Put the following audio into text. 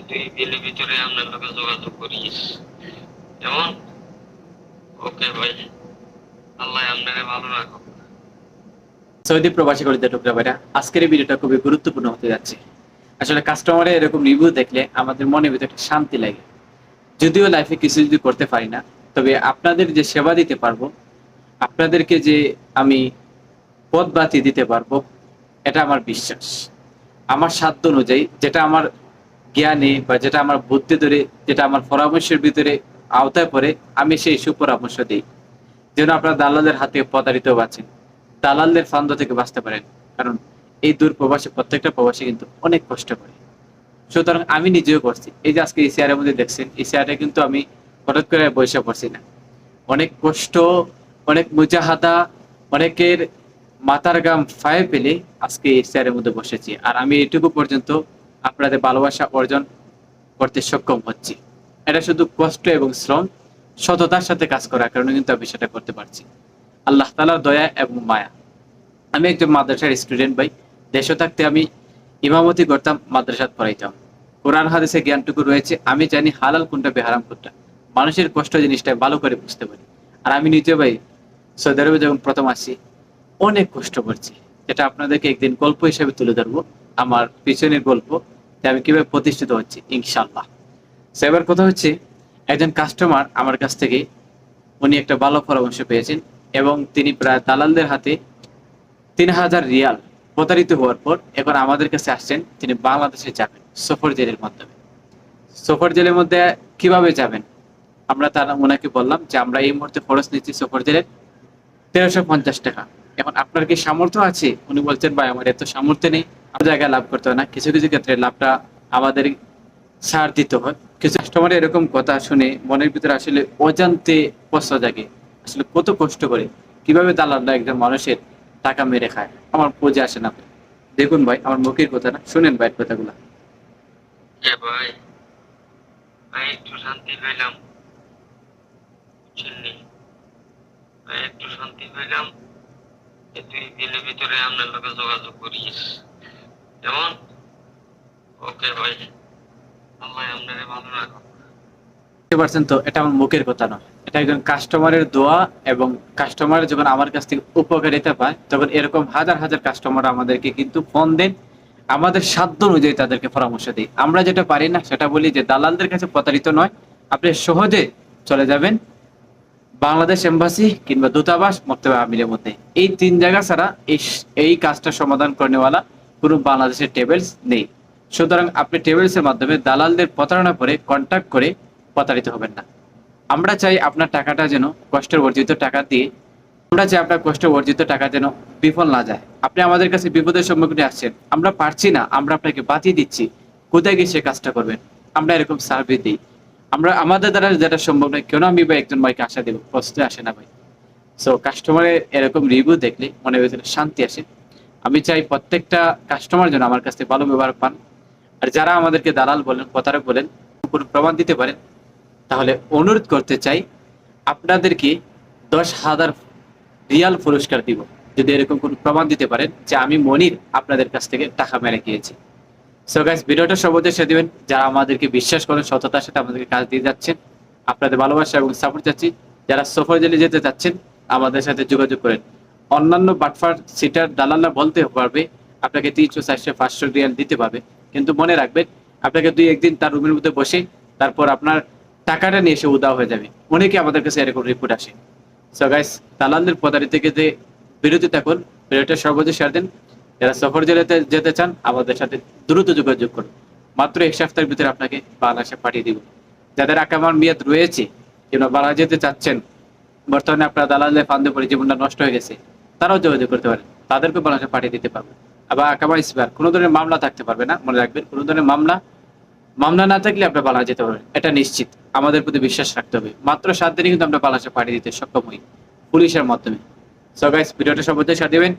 তুই বিলের ভিতরে আপনার লোকে যোগাযোগ করিস কেমন? ওকে ভাই, আল্লাহ আপনারে ভালো রাখো। সৌদি প্রবাসী কলিজা টুকরা ভাইরা, আজকের এই ভিডিওটা খুবই গুরুত্বপূর্ণ হতে যাচ্ছে। আসলে কাস্টমারের এরকম রিভিউ দেখলে আমাদের মনের ভিতরে একটা শান্তি লাগে। যদিও লাইফে কিছু যদি করতে পারি না, তবে আপনাদের যে সেবা দিতে পারবো, আপনাদেরকে যে আমি পথ বাতিয়ে দিতে পারবো, এটা আমার বিশ্বাস। আমার সাধ্য অনুযায়ী যেটা আমার জ্ঞানে বা যেটা আমার বুদ্ধি ধরে, যেটা আমার পরামর্শের ভিতরে আওতায় পড়ে, আমি সেই সুপরামর্শ দিই যেন আপনারা দালালদের হাতে প্রতারিত বাঁচেন, দালালদের ফান্দ থেকে বাঁচতে পারেন। কারণ এই দূর প্রবাসী প্রত্যেকটা প্রবাসী কিন্তু অনেক কষ্ট করে। সুতরাং আমি নিজেও করছি। এই যে আজকে এই চেয়ারের মধ্যে দেখছেন, এই চেয়ারটা কিন্তু আমি হঠাৎ করে বসে পড়ছি না। অনেক কষ্ট, অনেক মুজাহাদা, অনেকের মাথার গাম ফায়ে পেলে আজকে এই চেয়ারের মধ্যে বসেছি। আর আমি এইটুকু পর্যন্ত আপনাদের ভালোবাসা অর্জন করতে সক্ষম হচ্ছি। এটা শুধু কষ্ট এবং শ্রম, সততার সাথে কাজ করার কারণে কিন্তু আমি সেটা করতে পারছি। আল্লাহ তাআলার দয়া এবং মায়া। আমি একজন মাদ্রাসার স্টুডেন্ট ভাই। দেশে থাকতে আমি ইমামতি করতাম, মাদ্রাসাত পড়াইতাম। কোরআন হাদিসে জ্ঞানটুকু রয়েছে, আমি জানি হালাল কোনটা বেহারাম কোনটা, মানুষের কষ্ট জিনিসটা ভালো করে বুঝতে পারি। আর আমি নিজে ভাই সৌদি আরবে যখন প্রথম আসি অনেক কষ্ট করছি, যেটা আপনাদেরকে একদিন গল্প হিসেবে তুলে ধরবো, আমার পিছনের গল্প, যে আমি কিভাবে প্রতিষ্ঠিত হচ্ছি ইনশাআল্লাহ। এবার কথা হচ্ছে, একজন কাস্টমার আমার কাছ থেকে উনি একটা ভালো পরামর্শ পেয়েছেন এবং তিনি প্রায় দালালদের হাতে ৩,০০০ রিয়াল প্রতারিত হওয়ার পর এখন আমাদের কাছে আসছেন। তিনি বাংলাদেশে যাবেন সফর জেলের মাধ্যমে। সফর জেলের মধ্যে কিভাবে যাবেন, আমরা তারা ওনাকে বললাম যে আমরা এই মুহূর্তে খরচ নিচ্ছি সফর জেলের ১৩৫০ টাকা। এখন আপনার কি সামর্থ্য আছে? উনি বলছেন ভাই আমার এত সামর্থ্য নেই, আমার জায়গায় লাভ করতে হয় না, কিছু কিছু ক্ষেত্রে লাভটা আমাদের ছাড় দিতে হয়। কিছু কাস্টমারের এরকম কথা শুনে মনের ভিতরে আসলে অজান্তে কষ্ট জাগে। আসলে কত কষ্ট করে কিভাবে দালালরা একজন মানুষের টাকা মেরে খায়, আমার বোঝে আসে না। দেখুন ভাই, আমার মুখের কথা না, শুনেন ভাই কথাগুলা। ভাই, আমি একটু শান্তি পেলাম, বুঝলি? আমি একটু শান্তি পেলাম তুই বিলের ভিতরে আপনার লোকে যোগাযোগ করিস কেমন? ওকে ভাই, আল্লাহ আপনারে ভালো রাখো। বুঝতে পারছেন তো, এটা আমার মুখের কথা নয়, এটা একজন কাস্টমারের দোয়া। এবং কাস্টমার যখন আমার কাছ থেকে উপকারিতা পায়, তখন এরকম হাজার হাজার কাস্টমার আমাদেরকে কিন্তু ফোন দেন, আমাদের সাধ্য অনুযায়ী তাদেরকে পরামর্শ দিই। আমরা যেটা পারি না সেটা বলি যে দালালদের কাছে প্রতারিত নয়, আপনি সহজে চলে যাবেন বাংলাদেশ এম্বাসি কিংবা দূতাবাস মক্তবে আমিরের মধ্যে। এই ৩ জায়গা ছাড়া এই কাজটা সমাধান করেনেওয়ালা কোনো বাংলাদেশের টেবিলস নেই। সুতরাং আপনি টেবিলসের মাধ্যমে দালালদের প্রতারণা করে কন্ট্যাক্ট করে প্রতারিত হবেন না। আমরা চাই আপনার টাকাটা যেন কষ্টের অর্জিত টাকা দিয়ে, আমরা চাই আপনার কষ্ট অর্জিত টাকা যেন বিফল না যায়। আপনি আমাদের কাছে বিপদের সম্মুখীন আসছেন, আমরা পারছি না, আমরা আপনাকে বাতিয়ে দিচ্ছি, কোথায় গিয়ে সে কাজটা করবেন, আমরা এরকম সার্ভিস দিই। আমরা আমাদের দ্বারা যেটা সম্ভব নয়, কেন আমি বা একজন ভাইকে আশা দেবো? প্রশ্ন আসে না ভাই। সো কাস্টমারের এরকম রিভিউ দেখলে মনের ভিতরে শান্তি আসে। আমি চাই প্রত্যেকটা কাস্টমার যেন আমার কাছ থেকে ভালো ব্যবহার পান। আর যারা আমাদেরকে দালাল বলেন, প্রতারক বলেন, কোনো প্রমাণ দিতে পারেন, তাহলে অনুরোধ করতে চাই আপনাদেরকে ১০,০০০ রিয়াল পুরস্কার দিব যদি এরকম কোনো প্রমাণ দিতে পারেন যে আমি মনির আপনাদের কাছ থেকে টাকা মেরে গিয়েছি। সো গাইস, ভিডিওটা সবাই শেয়ার দিবেন যারা আমাদেরকে বিশ্বাস করেন, সততার সাথে আমাদেরকে কাজ দিয়ে যাচ্ছেন। আপনাদের ভালোবাসা এবং সাপোর্ট চাচ্ছি। যারা সফর জেলে যেতে চাচ্ছেন আমাদের সাথে যোগাযোগ করেন। অন্যান্য বাটফার সিটার দালালরা বলতে পারবে আপনাকে ৩০০, ৪০০, ৫০০ রিয়াল দিতে পারবে, কিন্তু মনে রাখবেন আপনাকে ২-১ দিন তার রুমের মধ্যে বসে তারপর আপনার টাকাটা নিয়ে এসে উদাও হয়ে যাবে। অনেকে আমাদের কাছে এরকম রিপোর্ট আসে। সো গাইস, দালালদের প্রতারিত থেকে যে বিরতি থাকুন, ভিডিওটা সর্বোচ্চ শেয়ার দেন। যারা সফর জেলাতে যেতে চান আমাদের সাথে দ্রুত যোগাযোগ করুন। মাত্র ১ সপ্তাহের ভিতরে আপনাকে বাংলাদেশে পাঠিয়ে দিব। যাদের আকামার মেয়াদ রয়েছে কিংবা বাংলাদেশ যেতে চাচ্ছেন, বর্তমানে আপনার দালালের ফান্দে পড়ে জীবনটা নষ্ট হয়ে গেছে, তারাও যোগাযোগ করতে পারেন, তাদেরকে বাংলাদেশে পাঠিয়ে দিতে পারবে। আবার আকামা ইসবার কোনো ধরনের মামলা থাকতে পারবে না, মনে রাখবেন। কোনো ধরনের মামলা না থাকলে আপনার বাংলাদেশ যেতে পারবেন, এটা নিশ্চিত। আমাদের প্রতি বিশ্বাস রাখতে হবে। মাত্র ৭ দিনে কিন্তু আমরা বাংলাদেশে পাঠিয়ে দিতে সক্ষম হই পুলিশের মাধ্যমে। সো গাইস, ভিডিওটা সর্বোচ্চ শেয়ার দিবেন।